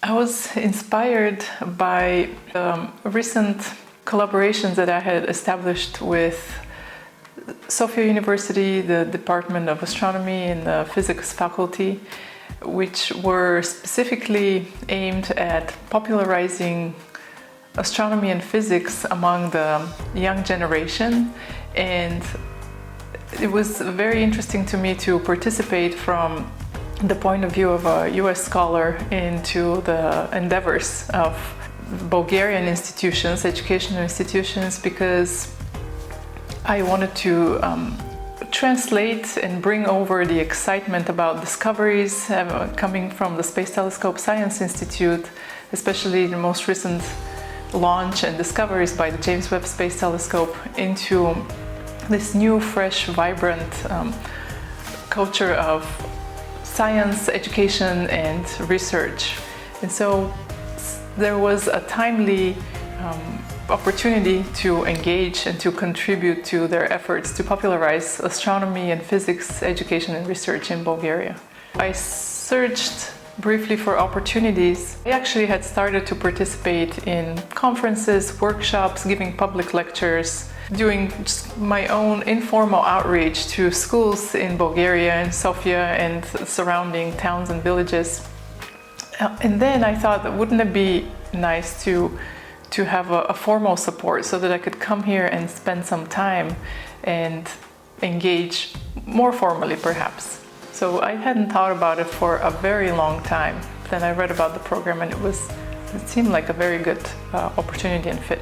I was inspired by recent collaborations that I had established with Sofia University, the Department of Astronomy and the Physics faculty, which were specifically aimed at popularizing astronomy and physics among the young generation. And it was very interesting to me to participate from the point of view of a US scholar into the endeavors of Bulgarian institutions, educational institutions, because I wanted to translate and bring over the excitement about discoveries coming from the Space Telescope Science Institute, especially the most recent launch and discoveries by the James Webb Space Telescope, into this new, fresh, vibrant culture of science, education, and research. And so there was a timely opportunity to engage and to contribute to their efforts to popularize astronomy and physics education and research in Bulgaria. I searched briefly for opportunities. I actually had started to participate in conferences, workshops, giving public lectures, doing just my own informal outreach to schools in Bulgaria and Sofia and surrounding towns and villages. And then I thought, wouldn't it be nice to have a formal support so that I could come here and spend some time and engage more formally, perhaps. So I hadn't thought about it for a very long time. Then I read about the program and it seemed like a very good opportunity and fit.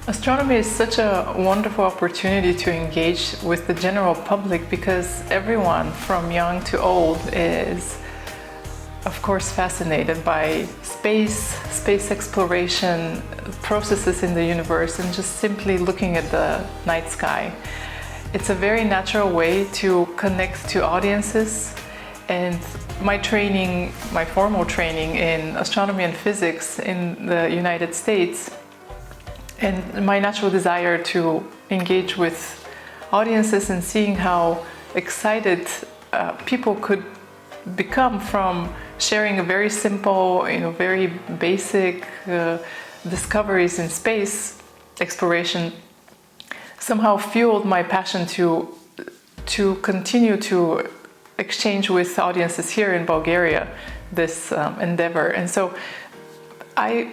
Astronomy is such a wonderful opportunity to engage with the general public because everyone from young to old is, of course, fascinated by space exploration, processes in the universe, and just simply looking at the night sky. It's a very natural way to connect to audiences, and my formal training in astronomy and physics in the United States, and my natural desire to engage with audiences and seeing how excited people could become from sharing a very simple, very basic discoveries in space exploration, somehow fueled my passion to continue to exchange with audiences here in Bulgaria this endeavor. And so I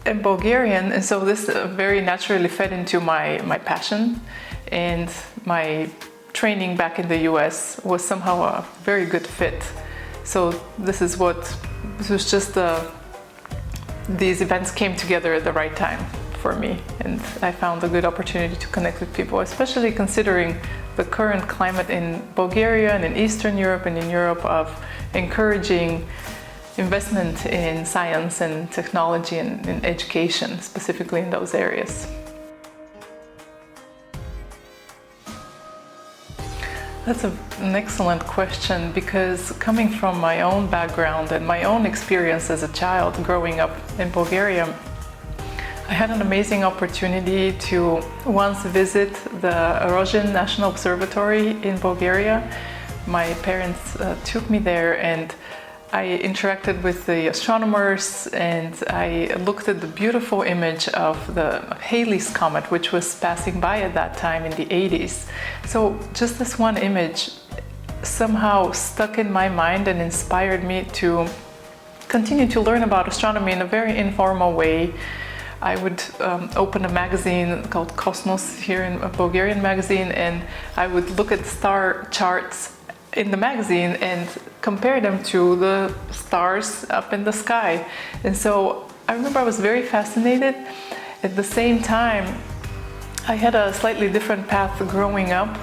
am Bulgarian, and so this very naturally fed into my passion, and my training back in the US was somehow a very good fit. So this was just these events came together at the right time for me, and I found a good opportunity to connect with people, especially considering the current climate in Bulgaria and in Eastern Europe and in Europe of encouraging investment in science and technology and in education, specifically in those areas. That's an excellent question, because coming from my own background and my own experience as a child growing up in Bulgaria, I had an amazing opportunity to once visit the Rogin National Observatory in Bulgaria. My parents took me there, and I interacted with the astronomers, and I looked at the beautiful image of the Halley's Comet, which was passing by at that time in the 80s. So just this one image somehow stuck in my mind and inspired me to continue to learn about astronomy in a very informal way. I would open a magazine called Cosmos here, in a Bulgarian magazine, and I would look at star charts in the magazine and compare them to the stars up in the sky. And so I remember I was very fascinated. At the same time, I had a slightly different path growing up,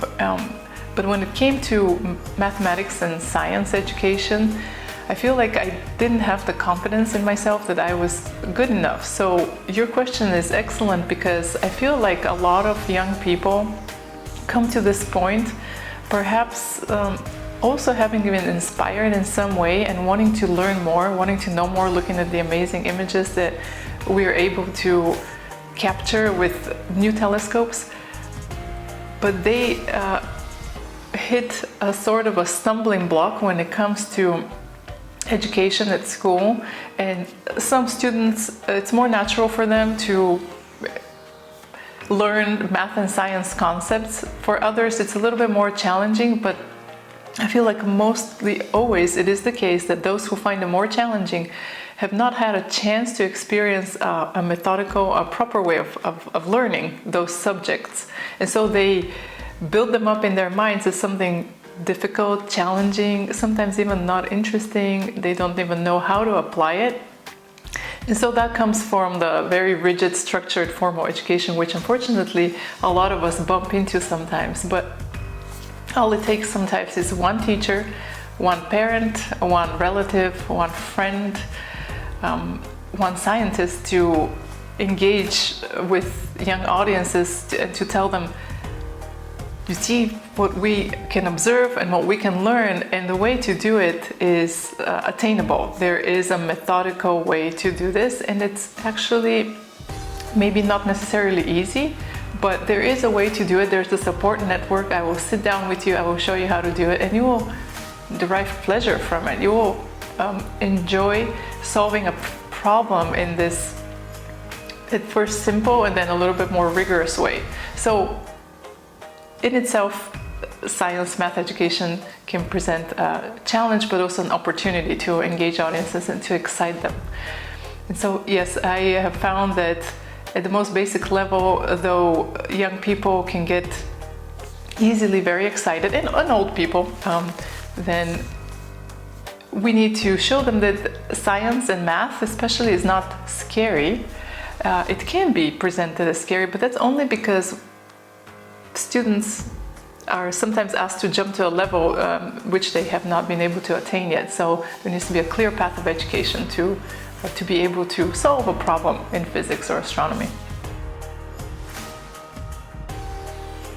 but when it came to mathematics and science education, I feel like I didn't have the confidence in myself that I was good enough. So your question is excellent, because I feel like a lot of young people come to this point, perhaps also having been inspired in some way and wanting to learn more, wanting to know more, looking at the amazing images that we are able to capture with new telescopes. But they hit a sort of a stumbling block when it comes to education at school, and some students, it's more natural for them to learn math and science concepts. For others, it's a little bit more challenging, but I feel like mostly always it is the case that those who find it more challenging have not had a chance to experience a methodical, a proper way of learning those subjects. And so they build them up in their minds as something difficult, challenging, sometimes even not interesting. They don't even know how to apply it. And so that comes from the very rigid, structured formal education, which unfortunately a lot of us bump into sometimes. But all it takes sometimes is one teacher, one parent, one relative, one friend, one scientist to engage with young audiences to tell them, you see what we can observe and what we can learn, and the way to do it is attainable. There is a methodical way to do this, and it's actually maybe not necessarily easy, but there is a way to do it. There's a support network. I will sit down with you, I will show you how to do it, and you will derive pleasure from it. You will enjoy solving a problem in this at first simple and then a little bit more rigorous way. So in itself, science, math education can present a challenge, but also an opportunity to engage audiences and to excite them. And so, yes, I have found that at the most basic level, though young people can get easily very excited, and old people, then we need to show them that science and math especially is not scary. It can be presented as scary, but that's only because students are sometimes asked to jump to a level which they have not been able to attain yet. So there needs to be a clear path of education to be able to solve a problem in physics or astronomy.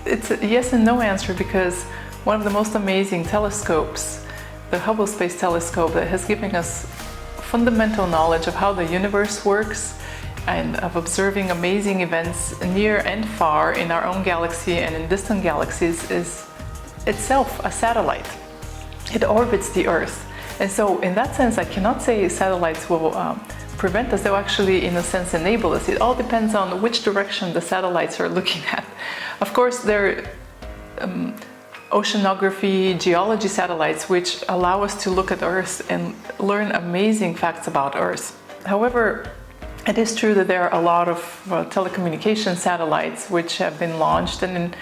It's a yes and no answer, because one of the most amazing telescopes, the Hubble Space Telescope, that has given us fundamental knowledge of how the universe works and of observing amazing events near and far in our own galaxy and in distant galaxies, is itself a satellite. It orbits the Earth. And so in that sense, I cannot say satellites will prevent us. They'll actually, in a sense, enable us. It all depends on which direction the satellites are looking at. Of course, there are oceanography, geology satellites, which allow us to look at Earth and learn amazing facts about Earth. However, it is true that there are a lot of telecommunication satellites which have been launched, and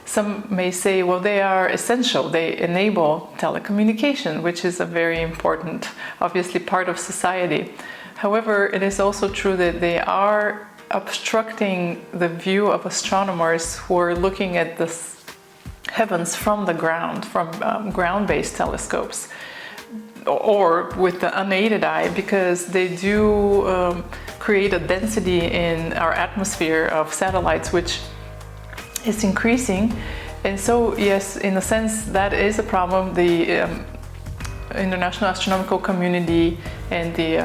some may say, well, they are essential. They enable telecommunication, which is a very important, obviously, part of society. However, it is also true that they are obstructing the view of astronomers who are looking at the heavens from the ground, from ground-based telescopes, or with the unaided eye, because they do create a density in our atmosphere of satellites which is increasing. And so, yes, in a sense, that is a problem. The International Astronomical Community and the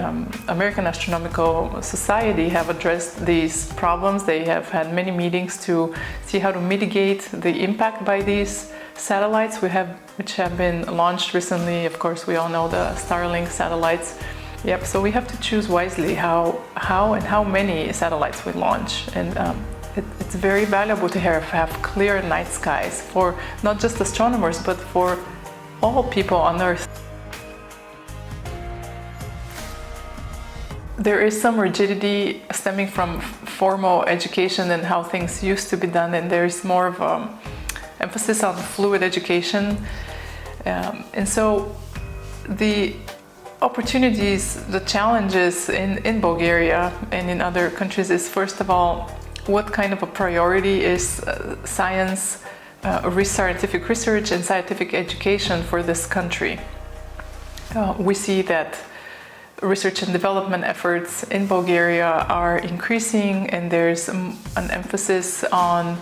American Astronomical Society have addressed these problems. They have had many meetings to see how to mitigate the impact by these satellites which have been launched recently. Of course, we all know the Starlink satellites. Yep, so we have to choose wisely how and how many satellites we launch. And it's very valuable to have clear night skies for not just astronomers, but for all people on Earth. There is some rigidity stemming from formal education and how things used to be done, and there's more of emphasis on fluid education. And so the opportunities, the challenges in Bulgaria and in other countries is, first of all, what kind of a priority is science, scientific research and scientific education for this country. We see that research and development efforts in Bulgaria are increasing, and there's an emphasis on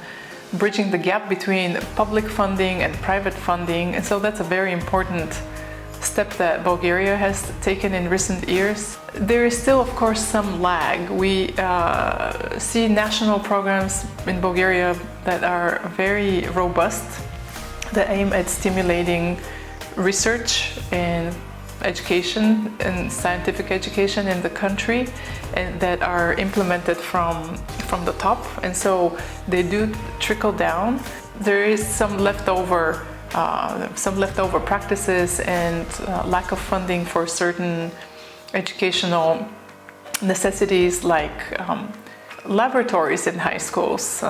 bridging the gap between public funding and private funding. And so that's a very important step that Bulgaria has taken in recent years. There is still, of course, some lag. We see national programs in Bulgaria that are very robust. that aim at stimulating research and education and scientific education in the country, and that are implemented from the top, and so they do trickle down. There is some leftover practices and lack of funding for certain educational necessities, like laboratories in high schools,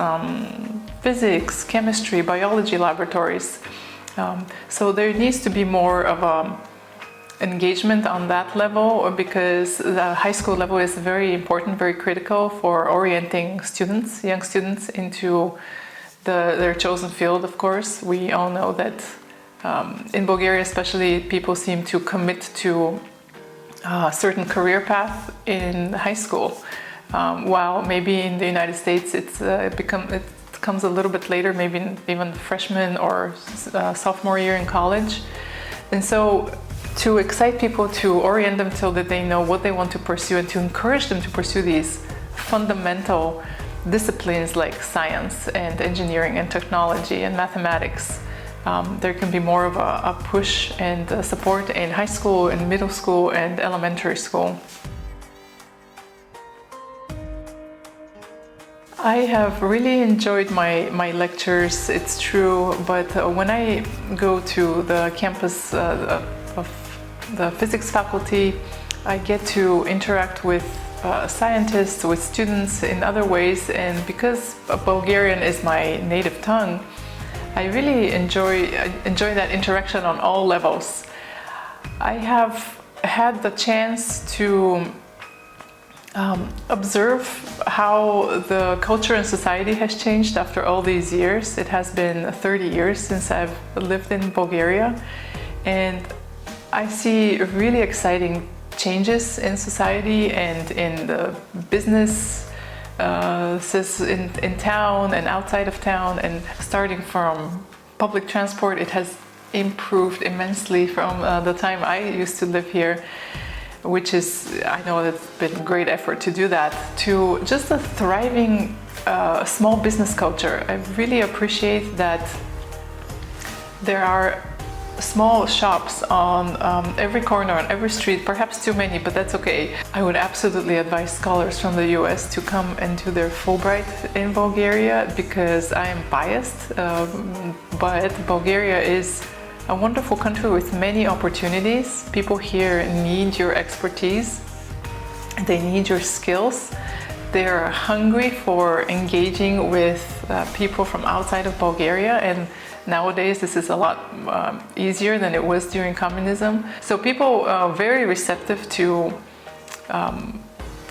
physics, chemistry, biology laboratories. So there needs to be more of engagement on that level, because the high school level is very important, very critical for orienting students, young students, into their chosen field. Of course, we all know that in Bulgaria especially, people seem to commit to a certain career path in high school, while maybe in the United States it comes a little bit later, maybe even freshman or sophomore year in college. And so to excite people, to orient them so that they know what they want to pursue, and to encourage them to pursue these fundamental disciplines like science and engineering and technology and mathematics. There can be more of a push and support in high school and middle school and elementary school. I have really enjoyed my lectures, it's true, but when I go to the campus of the physics faculty, I get to interact with scientists, with students in other ways, and because Bulgarian is my native tongue, I really enjoy that interaction on all levels. I have had the chance to observe how the culture and society has changed after all these years. It has been 30 years since I've lived in Bulgaria, and I see really exciting changes in society and in the business in town and outside of town. And starting from public transport, it has improved immensely from the time I used to live here, which is, I know it's been a great effort to do that, to just a thriving small business culture. I really appreciate that there are small shops on every corner, on every street, perhaps too many, but that's okay. I would absolutely advise scholars from the US to come and do their Fulbright in Bulgaria, because I am biased, but Bulgaria is a wonderful country with many opportunities. People here need your expertise, they need your skills. They are hungry for engaging with people from outside of Bulgaria, and nowadays this is a lot easier than it was during communism. So people are very receptive to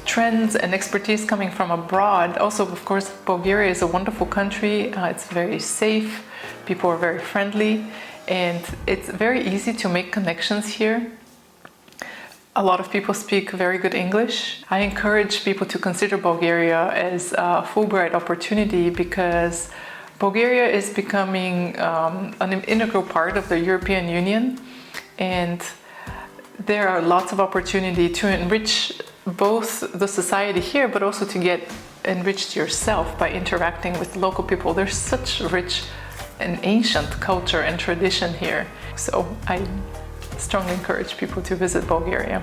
trends and expertise coming from abroad. Also, of course, Bulgaria is a wonderful country. It's very safe, people are very friendly, and it's very easy to make connections here. A lot of people speak very good English. I encourage people to consider Bulgaria as a Fulbright opportunity, because Bulgaria is becoming an integral part of the European Union, and there are lots of opportunity to enrich both the society here, but also to get enriched yourself by interacting with local people. There's such rich and ancient culture and tradition here. So I strongly encourage people to visit Bulgaria.